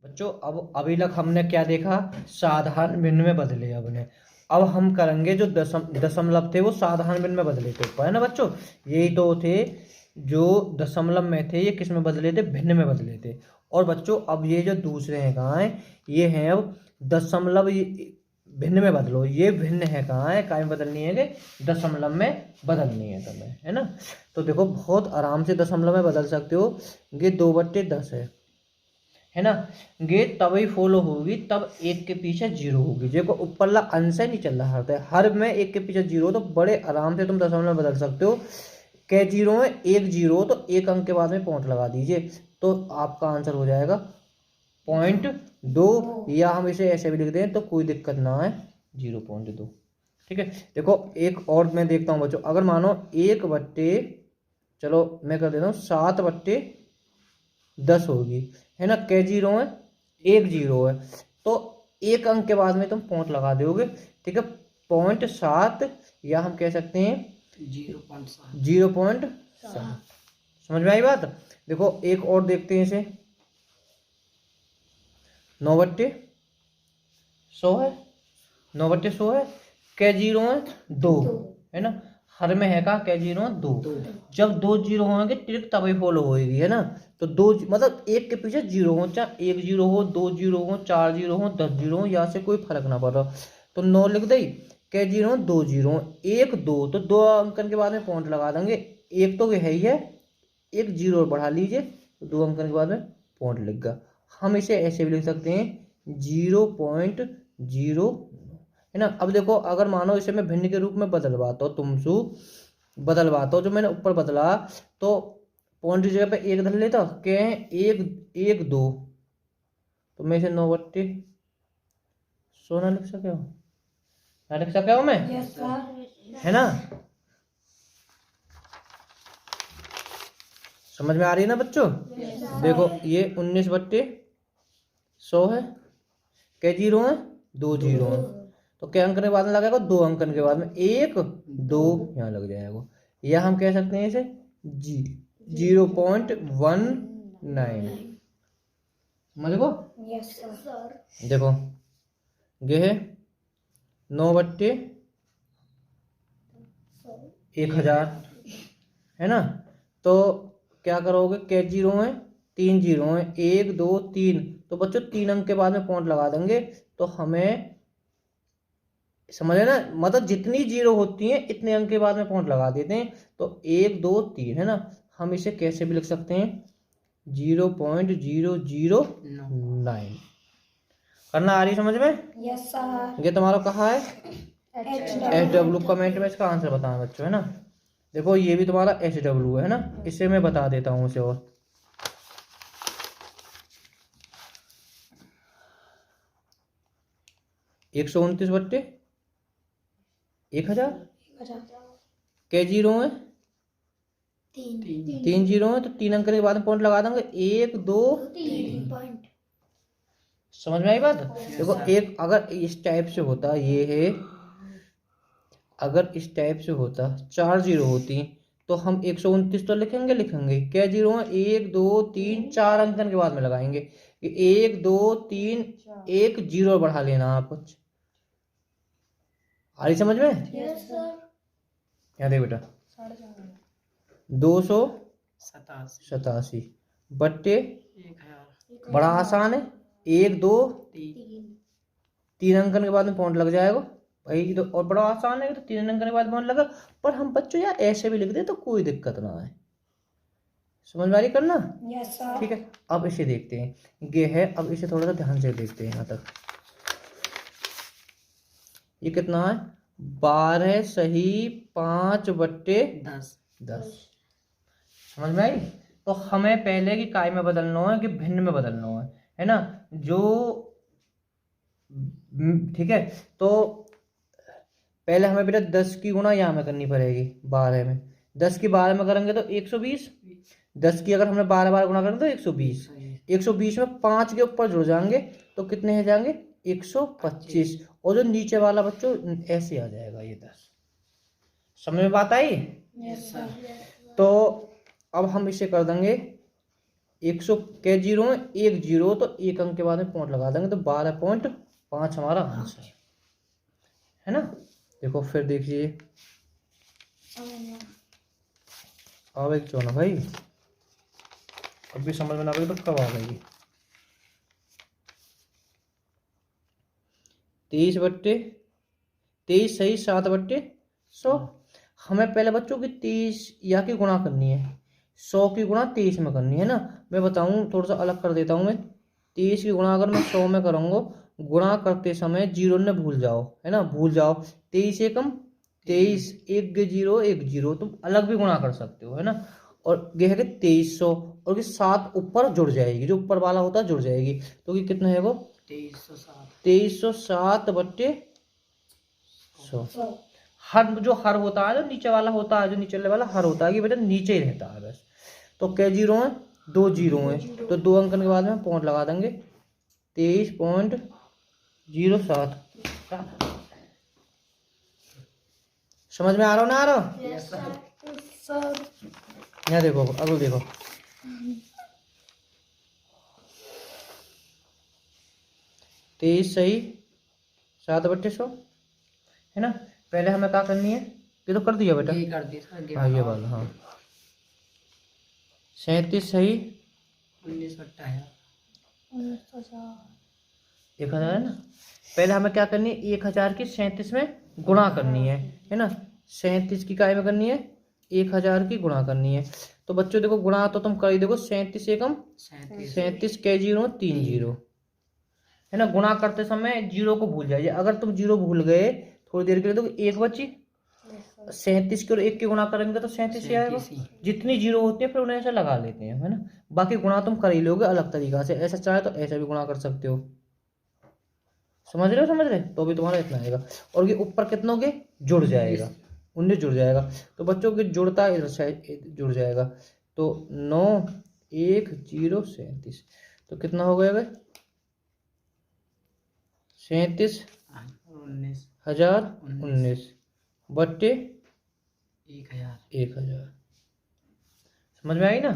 बच्चों अब अभी तक हमने क्या देखा, साधारण भिन्न में बदले हमने। अब हम करेंगे जो दशमलव थे वो साधारण भिन्न में बदले थे ऊपर, है ना बच्चों। यही तो थे जो दशमलव में थे, ये किस में बदले थे, भिन्न में बदले थे। और बच्चों अब ये जो दूसरे हैं कहाँ हैं, ये हैं अब दशमलव भिन्न में बदलो। ये भिन्न है कहाँ है, काय में बदलनी है कि दशमलव में बदलनी है तुम्हें, है ना। तो देखो बहुत आराम से दशमलव में बदल सकते हो। ये 2/10 है ना। ये तभी फॉलो होगी तब एक के पीछे जीरो होगी। देखो ऊपरला अंश है, नहीं चल रहा है, हर में एक के पीछे जीरो, तो बड़े आराम से तुम दशमलव में बदल सकते हो। कै जीरो में एक जीरो, तो एक अंक के बाद में पॉइंट लगा दीजिए, तो आपका आंसर हो जाएगा 0.2, या हम इसे ऐसे भी लिख दें तो कोई दिक्कत ना है, 0.2। ठीक है। देखो एक और मैं देखता हूँ बच्चों, अगर मानो 1/, चलो मैं कर देता हूँ 7/10 होगी, है ना। कै जीरो है, एक जीरो है, तो एक अंक के बाद में तुम पॉइंट लगा दोगे। ठीक है, 0.7, या हम कह सकते हैं 0.7। समझ में आई बात। देखो एक और देखते हैं इसे, 9/100 है, 9/100 है। कै जीरो है, 2, है ना। हर में है का कै जीरो है, 2। जब 2 जीरो होंगे ट्रिक तभी फॉलो होएगी, है ना। तो 2 मतलब एक के पीछे जीरो हो, चाहे 1 जीरो हो, 2 जीरो हो, 4 जीरो हो, 10 जीरो हो, यहाँ से कोई फर्क ना पड़ रहा। तो 9 लिख दे, कै जीरो 2 जीरो 1 2, तो 2 अंकन के बाद में पॉइंट लगा देंगे। एक तो है ही है, एक जीरो बढ़ा लीजिए, तो 2 अंकन के बाद में पॉइंट लिख गया। हम इसे ऐसे भी लिख सकते हैं 0.0, है ना। अब देखो अगर मानो इसे मैं भिन्न के रूप में बदलवाता हूँ, तुमसे बदलवाता हूँ, जो मैंने ऊपर बदला, तो पॉइंट की जगह पे एक धर लेता, क्या है 1 2, तो मैं इसे 9/100 ना लिख सके हो, ना लिख सके हो मैं, है ना। समझ में आ रही है ना बच्चों। देखो ये 19/100 है, कै जीरो है, 2 जीरो है, तो क्या अंकन के बाद में लगेगा, 2 अंकन के बाद में 1 2 यहाँ लग जाएगा, या हम कह सकते हैं इसे 0.19। समझ गो। देखो ये है 9/1000, है ना। तो क्या करोगे, कै जीरो है, 3 जीरो है, 1 2 3, तो बच्चों 3 अंक के बाद में पॉइंट लगा देंगे, तो हमें समझ है ना, मतलब जितनी जीरो होती हैं इतने अंक के बाद में पॉइंट लगा देते हैं, तो 1 2 3, है ना। हम इसे कैसे भी लिख सकते हैं 0.009। करना आ रही समझ में। Yes sir. ये तुम्हारा कहाँ है, HW। कमेंट में इसका आंसर बताना बच्चों, है ना। देखो ये भी तुम्हारा HW है ना, इसे मैं बता देता हूँ इसे, और 129/1000, कै जीरो है, 3 जीरो है, तो 3 अंक के बाद में पॉइंट लगा देंगे, 1 2 3। समझ में आई बात। देखो एक अगर इस टाइप से होता, ये है, अगर इस टाइप से होता 4 जीरो होती, तो हम 129 तो लिखेंगे, क्या जीरो है, 1 2 3 4 अंकन के बाद में लगाएंगे, 1 2 3 1 जीरो बढ़ा लेना आप कुछ। आ रही समझ में। यहाँ देख बेटा, 287 बट्टे, बड़ा आसान है, 1 2 3 अंकन के बाद में पॉइंट लग जाएगा भाई, तो और बड़ा आसान है, तो 3 अंकन के बाद पॉइंट लगा। पर हम बच्चों यार ऐसे भी लिख दे तो कोई दिक्कत ना है, समझ में आ रही करना। ठीक है, अब इसे देखते हैं, ये है, अब इसे थोड़ा सा ध्यान से देखते हैं यहाँ तक। ये कितना है, 12 सही 5/10। समझ में आई। तो हमें पहले की काय में बदलना है कि भिन्न में बदलना है ना। जो ठीक है, तो पहले हमें बेटा 10 की गुणा यहाँ में करनी पड़ेगी 12 में, 10 की 12 में करेंगे तो 120, 10 की अगर हमने 12 बार गुणा करेंगे तो 120, 120 में 5 के ऊपर जुड़ जाएंगे तो कितने हो जाएंगे 125, और जो नीचे वाला बच्चों ऐसे आ जाएगा ये 10। समझ में बात आई। Yes sir. तो अब हम इसे कर देंगे 100 के जीरो में 1 जीरो, तो एक अंक के बाद में पॉइंट लगा देंगे, तो 12.5 हमारा आंसर है ना। देखो फिर देखिए, अब एक चौना भाई, अभी समझ में ना आएगी तो कब आ गई। 23 सही 7/100। हमें पहले बच्चों की 23 या की गुणा करनी है, 100 की गुणा 23 में करनी है ना। मैं बताऊं, थोड़ा सा अलग कर देता हूं मैं। 23 की गुणा अगर मैं 100 में करूंगा, गुणा करते समय जीरो ने भूल जाओ, है ना, भूल जाओ। 23 एकम 23, 1 0 तुम अलग भी गुणा कर सकते हो, है ना। और ये है कि 2300, और कि 7 ऊपर जुड़ जाएगी, जो ऊपर वाला होता है जुड़ जाएगी, तो कि कितना है वो 2307/100। हर जो हर होता है, जो नीचे वाला होता है, जो नीचे वाला हर होता है, ये बेटा नीचे ही रहता है बस। तो क्या जीरो है, 2 जीरो है, तो 2 अंकन के बाद में पॉइंट लगा देंगे, 23.07। समझ में आ रहा हो ना आ रहा? यहाँ देखो, अगला देखो, 23 सही 7/100 है ना। पहले हमें क्या करनी है, ये तो कर दिया बेटा, ये कर दिया, हाँ ये वाला, हाँ 37 सही 1000 है ना। पहले हमें क्या करनी है, 1000 की 37 में गुणा करनी है ना। 37 की काय में करनी है, 1000 की गुणा करनी है। तो बच्चों देखो, गुणा तो तुम कर ही देखो, 37 एकम 37 के जीरो 3 जीरो, है ना। गुणा करते समय जीरो को भूल जाइए, अगर तुम जीरो भूल गए थोड़ी देर के लिए तो एक बची, 37 के और 1 के गुणा करेंगे तो 37 ही आएगा। जितनी जीरो होती है फिर उन्हें ऐसा लगा लेते हैं, है ना। बाकी गुणा तुम कर ही लोगे अलग तरीका से, ऐसा चाहे तो ऐसा भी गुणा कर सकते हो। समझ रहे, तो भी तुम्हारा इतना आएगा। और ये ऊपर कितनों के जुड़ जाएगा, 19 जुड़ जाएगा, तो बच्चों के जुड़ता है जुड़ जाएगा, तो 9 1 0 37, तो कितना हो गया 37,019 बट्टे 1000। समझ में आई ना।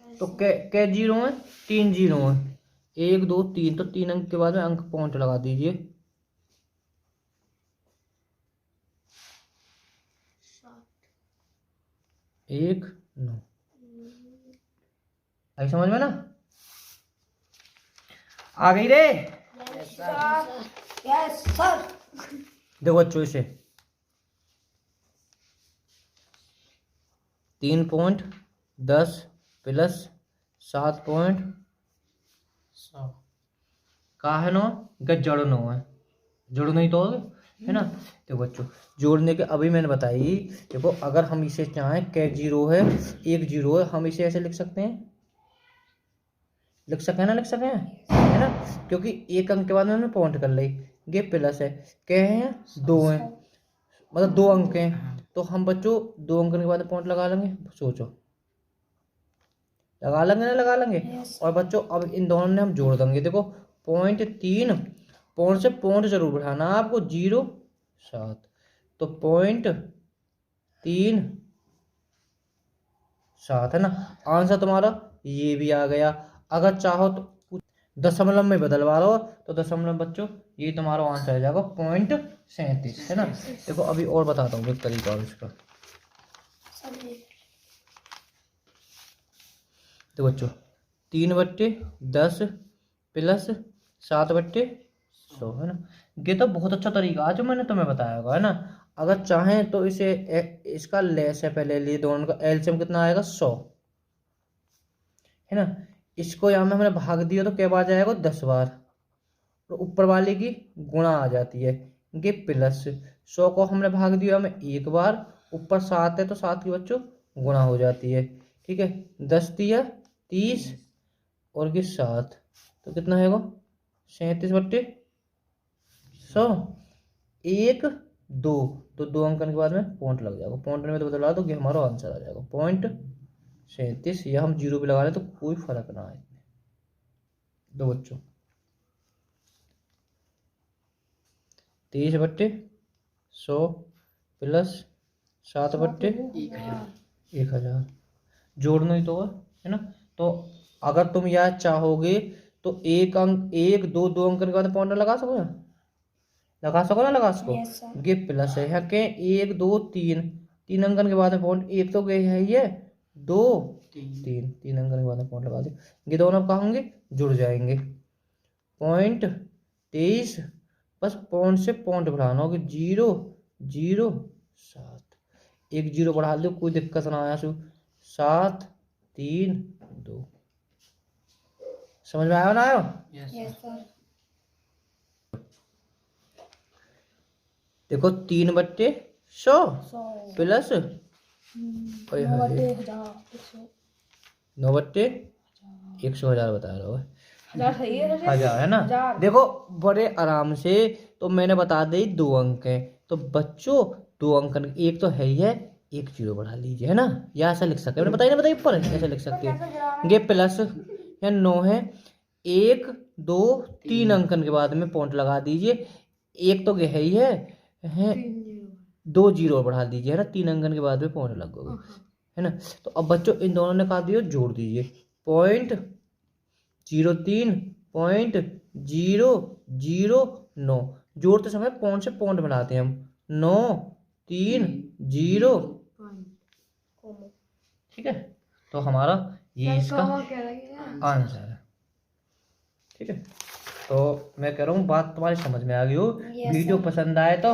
तो कै जीरो है, 3 जीरो है, 1 2 3, तो 3 अंक के बाद में अंक पॉइंट लगा दीजिए, 1 9। आई समझ में ना, आ गई रे। Yes sir. देखो बच्चों, इसे 3.10 प्लस 7.100 का है 9 का जड़ 9 है, जोड़ नहीं तो है ना। देखो बच्चों, जोड़ने के अभी मैंने बताई, देखो अगर हम इसे चाहें, कै जीरो है 1 जीरो है, हम इसे ऐसे लिख सकते हैं, लिख सके ना, लिख सके है ना, क्योंकि एक अंक के बाद में हमने पॉइंट कर ली, ये प्लस है, क्या है 2 है, मतलब 2 अंक हैं, तो हम बच्चों 2 अंक के बाद पॉइंट लगा लेंगे। सोचो, लगा लेंगे ना, लगा लेंगे। और बच्चों अब इन दोनों ने हम जोड़ देंगे, देखो 0.3, पॉइंट से पॉइंट जरूर बढ़ाना आपको, 0.7, तो 0.37 है ना। आंसर तुम्हारा ये भी आ गया। अगर चाहो तो दशमलव में बदलवा लो, तो दशमलव बच्चों ये तुम्हारा आंसर आ जाएगा 0.37 है ना। देखो अभी और बताता हूँ एक तरीका और इसका। तो बच्चों 3/10 प्लस 7/100 है ना। ये तो बहुत अच्छा तरीका है जो मैंने तुम्हें बताया होगा, है ना। अगर चाहें तो इसे इसका लेस है, पहले लिए दोनों का एलसीएम कितना आएगा 100 है ना। इसको यहाँ में हमने भाग दिया तो क्या बार जाएगा 10 बार, तो ऊपर वाले की गुणा आ जाती है, ये प्लस 100 को हमने भाग दिया हमें एक बार, ऊपर 7 है तो 7 की बच्चों गुणा हो जाती है, ठीक है। 10 दिया 30 और ये 7, तो कितना है वो 37/100, 1 2, तो 2 अंकन के बाद में पॉइंट लग जाएगा, पॉइंट में तो बदला तो ये हमारा आंसर आ जाएगा 0.37, या हम जीरो भी लगा रहे तो कोई फर्क ना आए। दो बच्चों 23/100 प्लस 7/1000, जोड़ना ही तो है ना। तो अगर तुम यह चाहोगे तो एक अंक, एक दो, दो अंक के बाद पॉइंट लगा सको ना, लगा सको ना, लगा सको। ये प्लस है यहाँ के, एक दो तीन, तीन अंकन के बाद में पॉइंट, एक तो गए है ये, दो तीन, तीन अंकन के बाद में पॉइंट लगा दे। ये दोनों कहाँ होंगे, जुड़ जाएंगे। पॉइंट 23, बस पॉइंट से पॉइंट बढ़ाना होगा, 0 0 7, एक 0 बढ़ा दो, कोई दिक्कत ना आया। 7 3 2, समझ में आया ना, आयो? Yes sir. देखो 3/100 प्लस 9/100 बता रहा हूँ, हजार है ना। देखो बड़े आराम से, तो मैंने बता दी 2 अंक है, तो बच्चों 2 अंक, एक तो है ही है, एक 0 बढ़ा लीजिए, है ना। या ऐसा लिख सकते हैं, मैंने बताया ना, बताइए ऊपर ऐसा लिख सकते हैं। ये प्लस या 9 है, 1 2 3 अंकन के बाद में पॉइंट लगा दीजिए, एक तो है ही है 2 0 बढ़ा दीजिए, है ना, 3 अंकन के बाद में पॉइंट लगोगे, है ना। तो अब बच्चों इन दोनों ने कहा दिया, जोड़ दीजिए, पॉइंट 03 पॉइंट 009, जोड़ते समय पॉइंट से पॉइंट बनाते हैं हम, 9 3 0, ठीक है। तो हमारा ये इसका आंसर है, ठीक है। तो मैं कह रहा हूँ बात तुम्हारी समझ में आ गई हो। वीडियो पसंद आए तो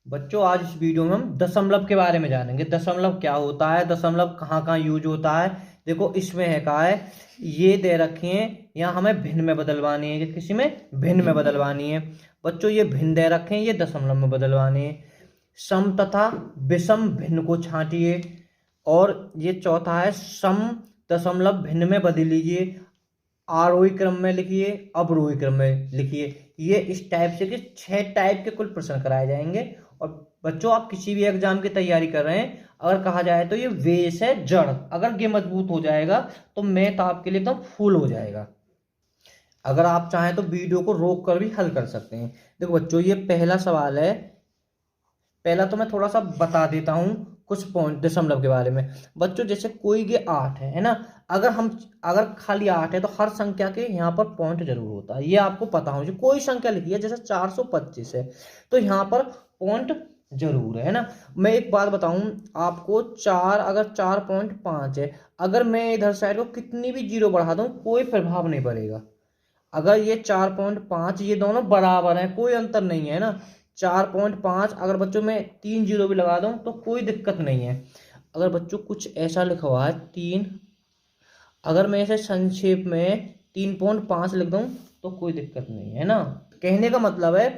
बच्चों, आज इस वीडियो में हम दशमलव के बारे में जानेंगे। दशमलव क्या होता है, दशमलव कहाँ कहाँ यूज होता है। देखो इसमें है कहा है, ये दे रखे हैं, यहाँ हमें भिन्न में बदलवानी है, किसी में भिन्न में बदलवानी है। बच्चों ये भिन्न दे रखे हैं, ये दशमलव में बदलवानी है। सम तथा विषम भिन्न को छांटिए, और ये चौथा है, सम दशमलव भिन्न में बदल लीजिए, आरोही क्रम में लिखिए, अवरोही क्रम में लिखिए। ये इस टाइप से कि 6 टाइप के कुल प्रश्न कराए जाएंगे। और बच्चों आप किसी भी एग्जाम की तैयारी कर रहे हैं, अगर कहा जाए तो ये वेस है जड़, अगर ये मजबूत हो जाएगा तो मैथ आपके लिए एकदम फुल हो जाएगा। अगर आप चाहें तो वीडियो को रोक कर भी हल कर सकते हैं। देखो बच्चों ये पहला सवाल है, पहला तो मैं थोड़ा सा बता देता हूँ कुछ पॉइंट दशमलव के बारे में। बच्चों जैसे कोई ये 8 है ना, अगर खाली 8 है तो हर संख्या के यहाँ पर पॉइंट जरूर होता है, ये आपको पता हो। जो कोई संख्या लिखी है, जैसे 425 है तो यहाँ पर पॉइंट जरूर है ना। मैं एक बात बताऊं आपको, अगर 4.5 है, अगर मैं इधर साइड को कितनी भी 0 बढ़ा दूं कोई प्रभाव नहीं पड़ेगा। अगर ये 4.5, ये दोनों बराबर है, कोई अंतर नहीं है ना। 4.5 अगर बच्चों में 3 0 भी लगा दूं तो कोई दिक्कत नहीं है। अगर बच्चों कुछ ऐसा लिखा हुआ है 3, अगर मैं इसे संक्षेप में 3.5 लिख दूं तो कोई दिक्कत नहीं है ना। कहने का मतलब है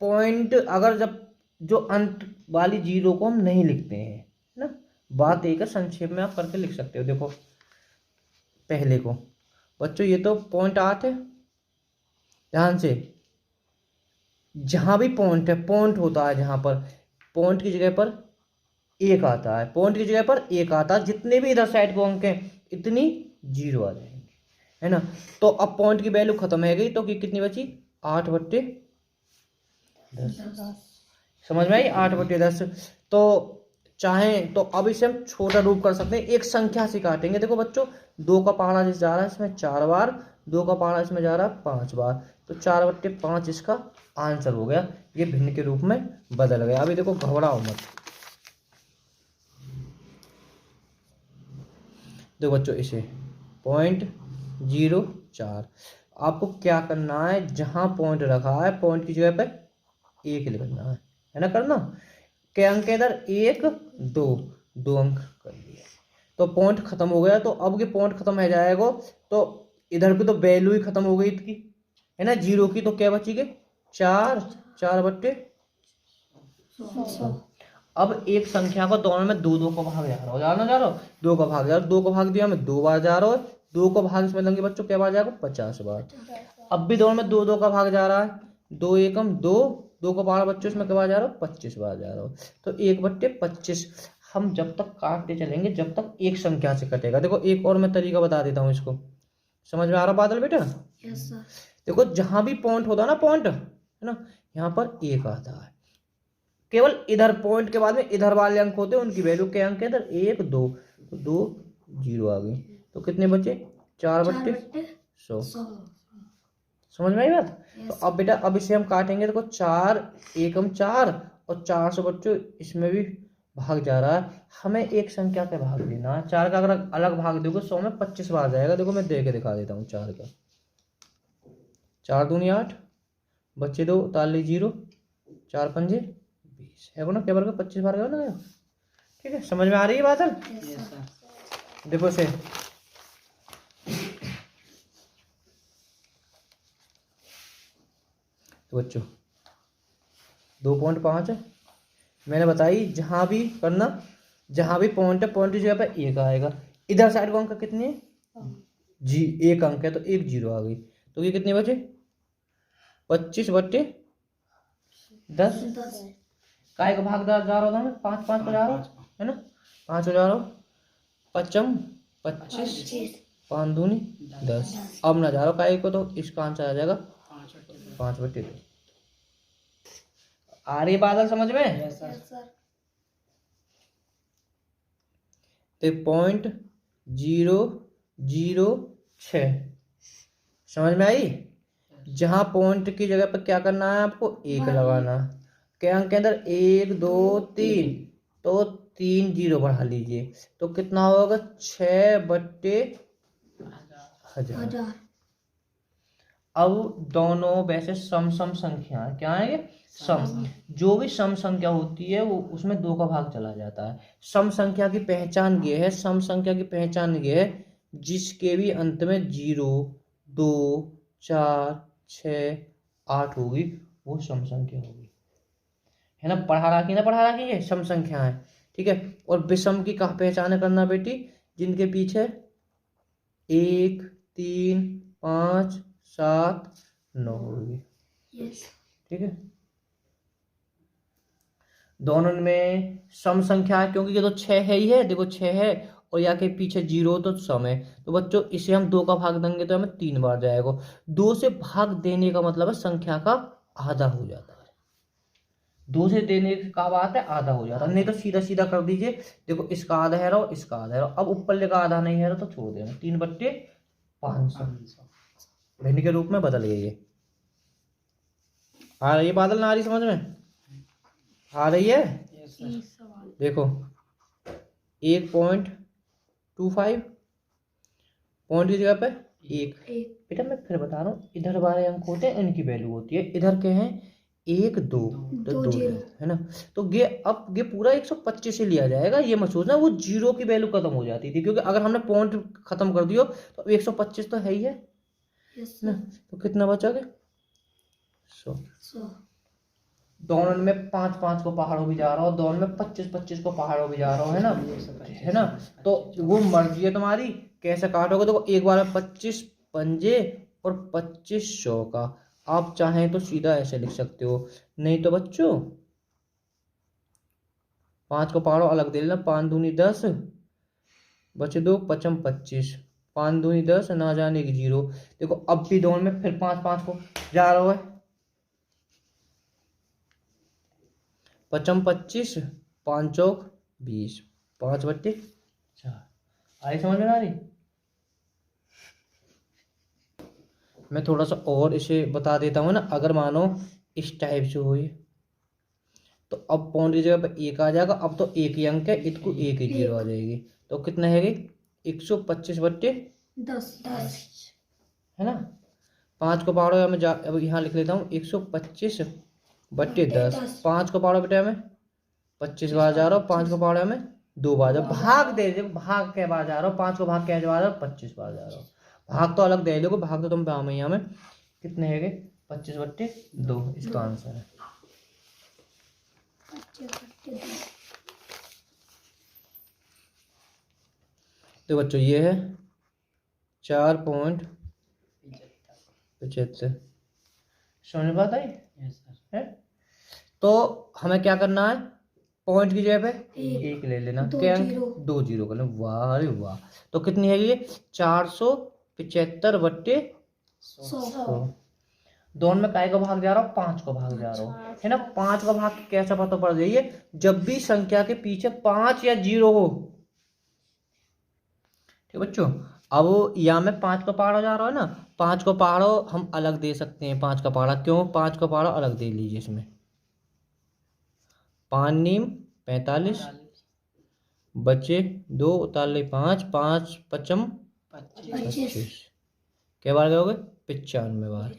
पॉइंट, अगर जब जो अंत वाली 0 को हम नहीं लिखते हैं ना, बात एक है, संक्षेप में आप करके लिख सकते हो। देखो पहले को बच्चों, ये तो पॉइंट 8 है, ध्यान से, जहां भी पॉइंट है, पॉइंट होता है जहां पर पॉइंट की जगह पर 1 आता है, पॉइंट की जगह पर 1 आता है, जितने भी इधर साइड को अंक हैं इतनी 0 आ जाएंगे, है ना। तो अब पॉइंट की वैल्यू खत्म है गई, तो कितनी बची, 8/10। समझ में आई, 8/10। तो चाहें तो अब इसे हम छोटा रूप कर सकते हैं, एक संख्या से काटेंगे। देखो बच्चों 2 का पहाड़ा जिस जा रहा है इसमें 4 बार, 2 का पहाड़ा इसमें जा रहा है 5 बार, तो 4/5 इसका आंसर हो गया। ये भिन्न के रूप में बदल गया। अभी देखो घबराओ मत। देखो बच्चों इसे 0.04, आपको क्या करना है, जहां पॉइंट रखा है पॉइंट की जगह पर 1 लिखना है ना, करना के अंक इधर 1 2 2 अंक कर लिए, तो पॉइंट खत्म हो गया। तो अब ये पॉइंट खत्म हो जाएगा तो इधर भी तो वैल्यू ही खत्म हो गई इसकी, है ना, 0 की। तो क्या बचेगी, 4/100। अब एक संख्या को दोनों में 2 2 को भाग जा रहा हो, जा रहा हो 2 का भाग जा रहा, 2 को भाग दिया मैं 2 बार जा रहा हो, 2 को भाग इसमें देंगे बच्चों क्या बार जाएगा, 50 बार। अब भी दोनों में 2 2 का भाग जा रहा है, 2 एकम 2, 2 को 12 बच्चों इसमें क्या बार जा रहा हो, 25 बार जा रहा हो, तो 1/25। हम जब तक काटते चलेंगे जब तक एक संख्या से कटेगा। देखो एक और मैं तरीका बता देता हूँ, इसको समझ में आ रहा बादल बेटा। Yes sir. देखो जहां भी पॉइंट होता है ना, पॉइंट है ना, यहाँ पर 1 आता है, केवल इधर पॉइंट के बाद में इधर वाले अंक होते हैं, उनकी वैल्यू के अंक है इधर 1 2, तो 2 0 आ गई। तो कितने बचे 4/100। समझ में आई बात। तो अब बेटा अब इसे हम काटेंगे, देखो 4 एकम 4 और 400 बच्चों इसमें भी भाग जा रहा है, हमें एक संख्या का भाग देना है। 4 का अगर अलग भाग दोगे 100 में 25 बार जाएगा। देखो मैं दे के दिखा देता हूँ 4 का। 4 दूनी 8, बच्चे 2 ताली 0, 4 पंजे 20 है ना, केवल 25 बार गया ना। ठीक है, समझ में आ रही है बात। देखो से तो बच्चों 2.5 है, मैंने बताई जहां भी करना, जहां भी पॉइंट है पॉइंट की जगह पे 1 आएगा। इधर साइड को अंक कितने जी 1 अंक है तो 1 0 आ गई। तो ये कितने बचे 25/10। काय का भाग जा रहा था मैं 5 5 को जा रहा है ना, 5 हो जा रहा हूँ, 5 25 5 दूनी 10। अब ना जा रहा काय को, तो इसका आंसर आ जाएगा 5/10। आ रही बादल समझ में। Yes sir. तो 0.006 समझ में आई। जहां पॉइंट की जगह पर क्या करना है आपको 1 लगाना। क्या अंक के अंदर 1 2 3, तो 3 0 बढ़ा लीजिए, तो कितना होगा 6/1000। अब दोनों वैसे सम संख्या क्या है ये सम। जो भी सम संख्या होती है वो उसमें 2 का भाग चला जाता है। सम संख्या की पहचान ये है, सम संख्या की पहचान ये है जिसके भी अंत में 0 2 4 6 8 होगी वो सम संख्या होगी, है ना। पढ़ा रखी ये सम संख्या है। ठीक है, और विषम की कहा पहचान करना बेटी, जिनके पीछे 1 3 5 7 9 होगी। ठीक है, दोनों में सम संख्या है क्योंकि ये तो 6 है ही है, देखो 6 है और या के पीछे 0 तो सम है। तो बच्चों इसे हम 2 का भाग देंगे तो हमें 3 बार जाएगा। 2 से भाग देने का मतलब है संख्या का आधा हो जाता है। 2 से देने का बात है आधा हो जाता है, नहीं तो सीधा सीधा कर दीजिए। देखो इसका आधा है रहो, इसका आधा है रहो। अब ऊपर लेकर आधा नहीं है रहो तो छोड़ देना, 3/500 भिन्न के रूप में बदल गई ये। आ रही है बादल ना आ रही समझ में आ रही है। देखो 1.25 पॉइंट की जगह पे 1। बेटा मैं फिर बता रहा हूँ, इधर वाले अंक होते हैं इनकी वैल्यू होती है, इधर के हैं 1 2 तो 2 है ना। तो ये अब ये पूरा 125 से लिया जाएगा, ये मत सोचना वो 0 की वैल्यू खत्म हो जाती थी, क्योंकि अगर हमने पॉइंट खत्म कर दियो तो 125 तो है ही है ना। तो कितना बचोगे 100। दोनों में 5 5 को पहाड़ों भी जा रहा हो, दोनों में 25 25 को पहाड़ों भी जा रहा हो, है ना। तो वो मर्जी है तुम्हारी कैसे काटोगे। तो एक बार में 25 पंजे और 2500 का, आप चाहें तो सीधा ऐसे लिख सकते हो, नहीं तो बच्चों 5 को पहाड़ों अलग दे लेना। 5 दूनी 10 बचे 2 5 25, 5 दूनी 10 ना जाने की 0। देखो अब भी दोनों में फिर 5 5 को जा रहा है, 5 25 5 चौक 20, 5/4 आई समझ में आ रही। मैं थोड़ा सा और इसे बता देता हूँ ना। अगर मानो इस टाइप से हो तो अब पॉइंट की जगह पर 1 आ जाएगा, अब तो 1 ही अंक है, इसको 1 ही 0 आ जाएगी। तो कितना है 125/10 है ना। 5 को पहाड़ो में अब यहाँ लिख लेता हूँ 125/10। 5 को पहाड़ो बेटा में 25 बार जा रहा हूँ, 5 को पहाड़ो में 2 बार जा भाग दे दे, भाग के बार जा रहा हूँ, 5 को भाग के बार 25 बार जा रहा हूँ। भाग तो अलग दे देखो, भाग तो तुम पाओ यहाँ में कितने है 25/2 इसका आंसर है। तो बच्चों ये है 4.75 समझ में बात आई है। तो हमें क्या करना है, पॉइंट की जगह पे 1 ले लेना, क्या 2 0 कर लेना। वाह अरे वाह। तो कितनी है ये 475/100। दोनों में काय को भाग जा रहा हो, 5 को भाग जा रहा हो, है ना। 5 को भाग कैसा पता पड़ जाइए, जब भी संख्या के पीछे 5 या 0 हो। ठीक बच्चों, अब यहाँ में 5 का पहाड़ा जा रहा है ना, 5 को पहाड़ा हम अलग दे सकते हैं। 5 का पहाड़ा क्यों, 5 का पहाड़ा अलग दे लीजिए इसमें। 5 नीम 45, बच्चे 2 उतार 5, 5 पचम 25, क्या बार गए 95 बार।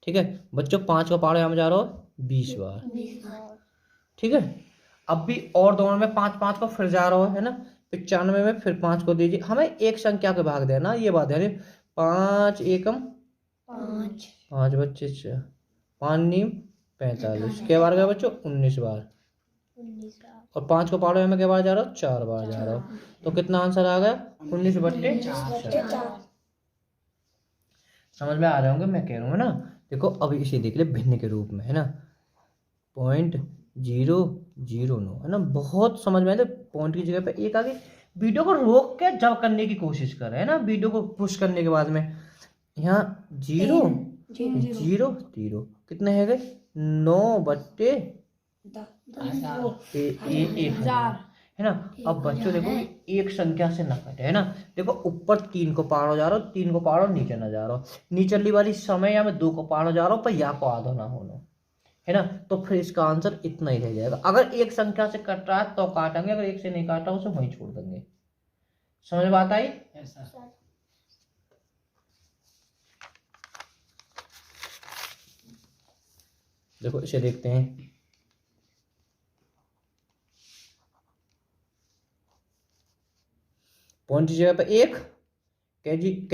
ठीक है बच्चों, 5 का पहाड़ा यहाँ में जा रहा हो 20 बार। ठीक है, अब भी और दोनों में 5 5 को फिर जा रहा है ना, 95 में फिर 5 को दीजिए। हमें एक संख्या के भाग देना, ये बात है। 5 एकम 5 बच्चे 5 नीम 45, क्या बार गया बच्चों 19 बार। और 5 को पहाड़ों में क्या बार जा रहा हो, 4 बार जा रहा हो। तो कितना आंसर आ गया, 19/4। समझ में आ रहे होंगे मैं कह रहा हूँ ना। देखो अभी इसे देख ले भिन्न के रूप में, है ना। 0.009 है ना, बहुत समझ में आए। पॉइंट की जगह पे एक आगे वीडियो को रोक के जब करने की कोशिश करें, है ना। वीडियो को पुश करने के बाद में यहाँ 0 0 0 कितने है गए 9/1000 है ना। अब बच्चों देखो एक संख्या से ना कटे, है ना। देखो ऊपर 3 को पार हो जा रहा हो, 3 को पार हो नीचे ना जा रहा हो, नीचली वाली समय या में 2 को पार हो जा रहा हो, पर या को आधो ना होना, है ना। तो फिर इसका आंसर इतना ही रह जाएगा। अगर एक संख्या से कट रहा है तो काटेंगे, अगर एक से नहीं काटा उसे वहीं छोड़ देंगे। समझ में बात आई। देखो इसे देखते हैं। पॉइंट की जगह पे एक क्या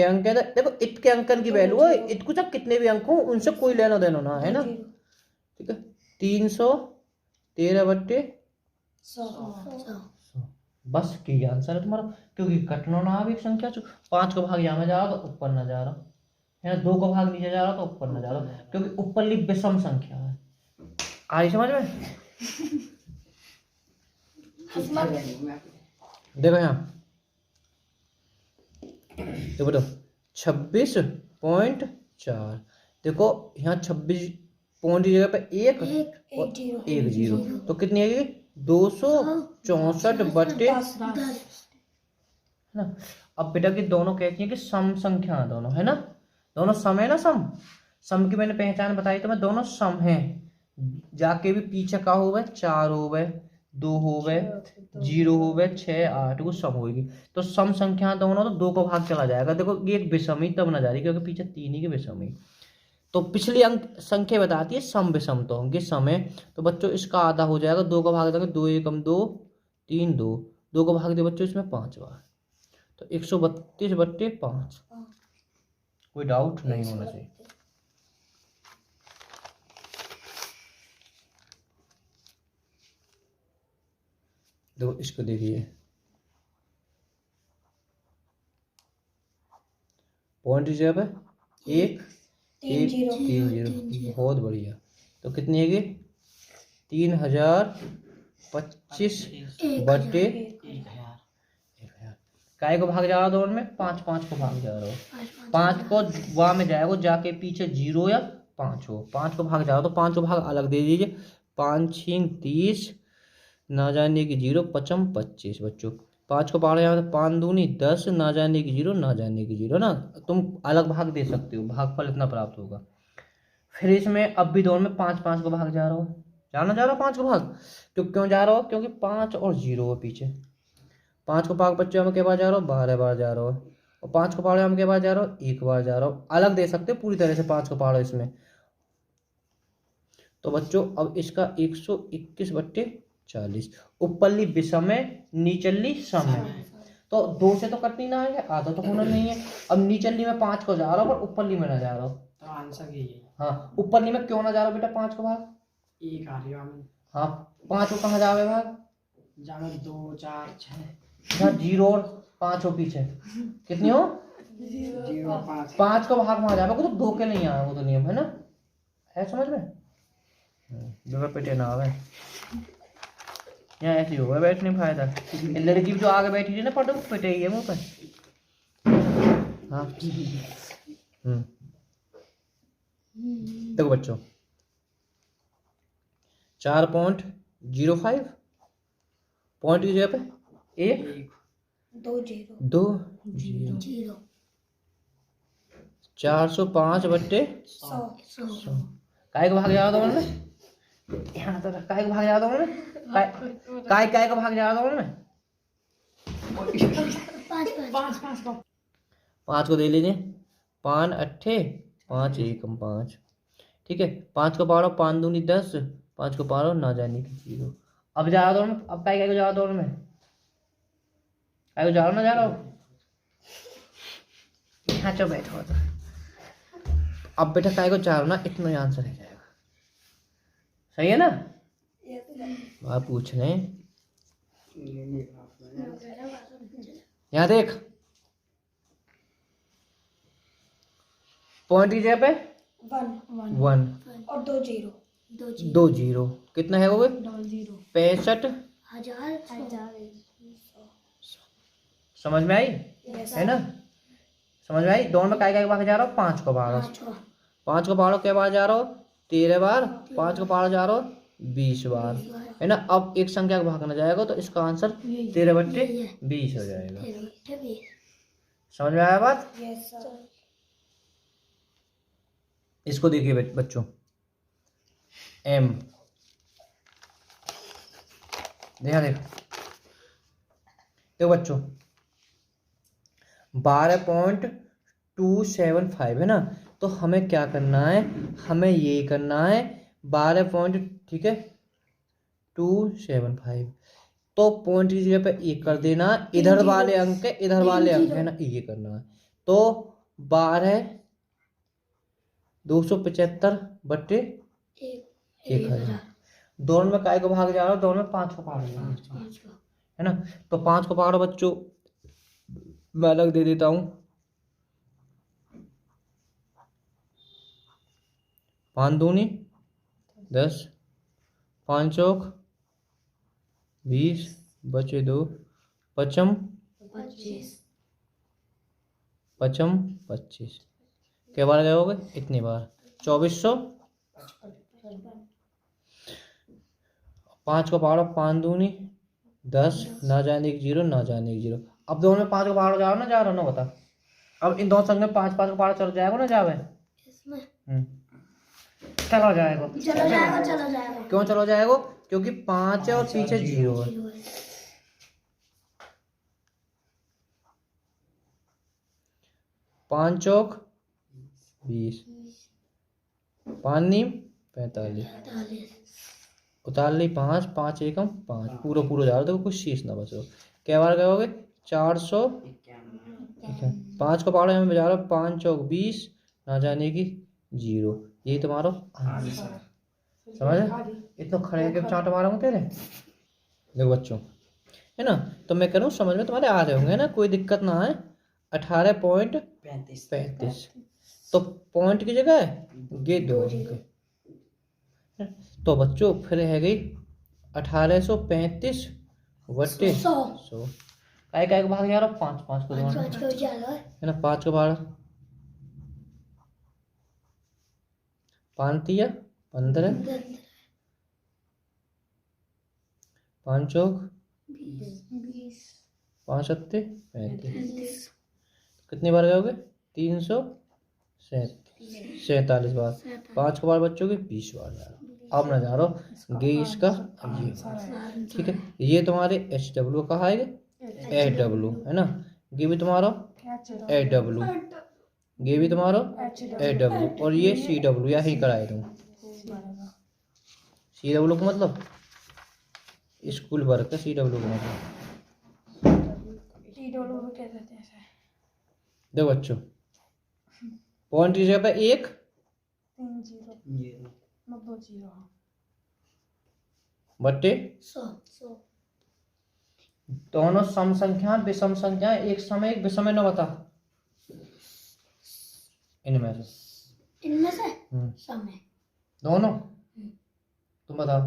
अंक है, देखो इत के अंकन की वैल्यू है, इत को चाहे कितने भी अंक हो उनसे कोई लेना देना ना, है ना। ठीक है, 313/100 बस की आंसर है तुम्हारा, क्योंकि कटना ना एक संख्या 5 को भाग यहाँ में जा रहा तो ऊपर ना जा रहा, है ना। 2 को भाग नीचे जा रहा तो ऊपर ना जा रहा, क्योंकि ऊपरली विषम संख्या है। आई समझ में। देखो यहाँ तो बताओ 26.4, देखो यहाँ 26 पॉइंट की जगह पे एक और 1 0, तो कितनी है 264/10 है ना। अब बेटा की दोनों कहती है कि सम संख्या दोनों, है ना। दोनों सम है ना। सम की मैंने पहचान बताई तो मैं, दोनों सम है। जाके भी पीछे का हो गए 4 हो गए 2 हो गए 0 हो गए 6 8 वो सम होगी। तो सम संख्या दोनों तो 2 को भाग चला जाएगा। देखो ये एक विषमी तब ना जा रही क्योंकि पीछे 3 ही के विषमी। तो पिछली अंक संख्या बताती है सम विषम, तो ये सम है। तो बच्चों इसका आधा हो जाएगा, 2 को भाग देंगे 2 एकम 2 3 2, 2 को भाग दे बच्चों इसमें 5 बार, तो 132/5। कोई डाउट नहीं होना चाहिए। देखो इसको देखिए, पॉइंट की जगह पे 1 1 3 0, बहुत बढ़िया। तो कितनी है 3025/1000। काय को भाग जा रहा दोनों में 5 5 को भाग जा रहा हो, 5 को वहां में जाएगा जाके पीछे 0 या 5 हो, 5 को भाग जा रहा तो 5 को भाग अलग दे दीजिए। 5 6 30 ना जाने की 0 पचम 25 बच्चों। 5 को पहाड़ यहाँ 5 दूनी 10 ना जाने की 0 ना जाने की 0 ना, तुम अलग भाग दे सकते हो, भागफल इतना प्राप्त होगा। फिर इसमें अब भी दोनों में 5 5 को भाग जा रहा हो, जाना जा रहा हो 5 को भाग। तो क्यों जा रहा हो, क्योंकि 5 और 0 हो पीछे। 5 को भाग बच्चों में के बार जा रहा हो 12 बार जा रहा हो, और 5 को पहाड़ में के बार जा रहा हो 1 बार जा रहा हो। अलग दे सकते हो पूरी तरह से 5 को पहाड़ो इसमें। तो बच्चों अब इसका 121/40, ऊपरली विषम है नीचली सम है, तो 2 से तो कटनी ना है, आधा तो होना नहीं है। अब नीचली में 5 को जा रहा हूँ पर ऊपरली में ना जा रहा हूँ, तो आंसर यही है। हाँ ऊपरली में क्यों ना जा रहा हूँ बेटा 5 को भाग, 1 आ रही है। हाँ 5 को कहाँ जावे भाग, जानो 2 4 6, 0 और 5 हो पीछे, कितनी हो 0 5 को भाग वहां जावे, तो 2 के नहीं आया वो तो नियम है ना, है समझ में। जगह पेटे ना आवे यहाँ ऐसे होगा बैठने में फायदा। लड़की जो आगे बैठी थी ना पटो पेटे ही है मुँह पे, हाँ देखो बच्चों 4.05 पॉइंट की जगह पे 1 दो जीरो 2 जीरो 405 बट्टे 100 काय को भाग जाओ दोनों में यहाँ तो काय को भाग जाओ दोनों में काय को भाग जाओ दोनों में 5 को दे लीजिए 5 अट्ठे 5 एकम 5 ठीक है 5 को पारो 5 दूनी 10 5 को पारो ना जाने की 0 अब जा रहा दोनों अब काय को जाओ दोनों में काय को जाओ ना जा रहा हो यहाँ चो बैठो तो अब बेटा काय को चारो ना इतना ही आंसर है जाएगा सही है ना आप पूछ रहे हैं यहाँ देख पॉइंट की जगह पे 1 और दो जीरो 2 जीरो कितना है वो 65 समझ में आई है ना समझ में आई दोनों में काय भाग जा रहा हो 5 को बारो 5 को बारो क्या बार जा रहा हो 13 बार 5 को बारो जा रहा हो 20 बार है ना अब एक संख्या को भागना जाएगा तो इसका आंसर 13 बट्टे 20 हो जाएगा समझ में आया बात इसको देखिए बच्चों m देखो बच्चों 12.275 है ना तो हमें क्या करना है हमें ये करना है 12 पॉइंट ठीक है 275 तो पॉइंट की जगह पे एक कर देना इधर वाले अंक है ना ये करना है तो 12 275 बट्टे 1000 दोनों में काय को भाग जा रहा हो दोनों में 5 को भाग जा रहा है ना तो 5 को पकड़ो बच्चों मैं अलग दे देता हूं 5 दूनी 10 5 चौक 20 बचे 2 पचम 25 क्या बार गए हो गए इतनी बार 2400 5 को पकड़ो 5 दूनी 10 ना जाने की 0 ना जाने की 0 अब दोनों में 5 को पकड़ो जाओ ना जा रहा ना बता अब इन दोनों संग में 5 को पकड़ो चल जाएगा ना जावे चलो जाएगा क्यों चलो जाएगा क्योंकि 5 है और पीछे 0 है 5 चौक 20 5 नीम 45 उतार ली 5 5 एकम 5 पूरा जा रहा देखो कुछ शेष ना बचो क्या बार गए होगे 400 5 को पकड़ो हमें बजा रहा 5 चौक 20 ना जाने की 0 यही तुम्हारा आंसर समझ इतना खड़े के चांट मारा हूँ तेरे देखो बच्चों है ना तो मैं कह रहा हूँ समझ में तुम्हारे आ रहे होंगे ना कोई दिक्कत ना है 18.35 तो पॉइंट की जगह ये 2 तो बच्चों फिर है गई 1835 बट्टे 100 काय को भाग जा रहा 5 को है ना 5 को भाग 5 तिया 15 5 चौक 5 सत्ते 35 कितनी बार गए होगे 347 बार 5 को बार बच्चों के 20 बार जा रहा अब ना जा रहा गे इसका ये ठीक है ये तुम्हारे HW कहा है HW है ना ये भी तुम्हारा HW ये भी तुम्हारा HW और ये CW या ही कराए तुम CW का मतलब स्कूल वर्क का CW का मतलब देखो बच्चों पॉइंट की जगह पे 1 बट्टे 100 दोनों सम संख्या विषम संख्या एक समय एक विषम न बता इनमें से समय दोनों तुम बताओ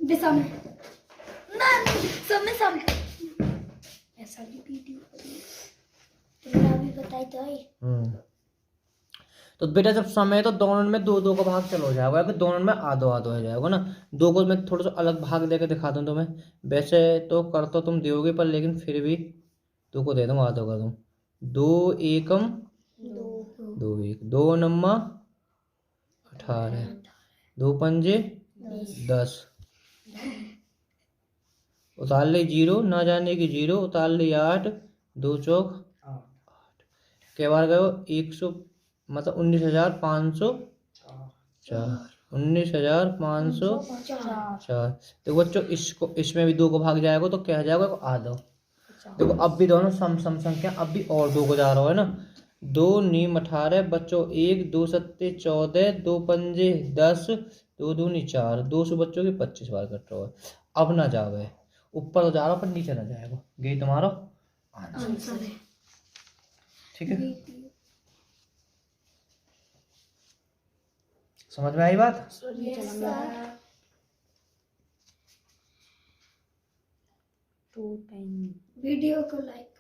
विषम ना समय ऐसा भी वीडियो तुमने अभी बताई तो आई। तो बेटा जब समय है तो दोनों में दो दो का भाग चलो हो जाएगा, कि दोनों में आधो आधो हो जाएगा ना। दो को मैं थोड़ा सा अलग भाग देकर दिखा दूं तुम्हें। वैसे तो कर तो तुम दोगे पर, लेकिन फिर भी दो को दे दूंगा आधो का दूं। दो एकम दो दो एक, दो नम्मा 18, दो पंजे 10, उतार ले 0, ना जाने की 0, उतार ले 8, दो चौक 8, कै बार गए 100, मतलब 19,504, 19,504। देखो बच्चों इसको, इसमें भी दो को भाग जाएगा तो क्या हो जाएगा आधा। देखो अब भी दोनों सम सम संख्या, अब भी और दो को जा रहा है ना। दो नीम 18 बच्चों 1, दो सत्ते 14, दो पंजे 10, दो दूनी 4, 200 बच्चों की 25 बार कट रहा है। अब ना जावे, ऊपर जा रहा पर नीचे ना जाएगा। यही तुम्हारा आंसर है। ठीक है, समझ में आई बात? Yes sir. वीडियो को लाइक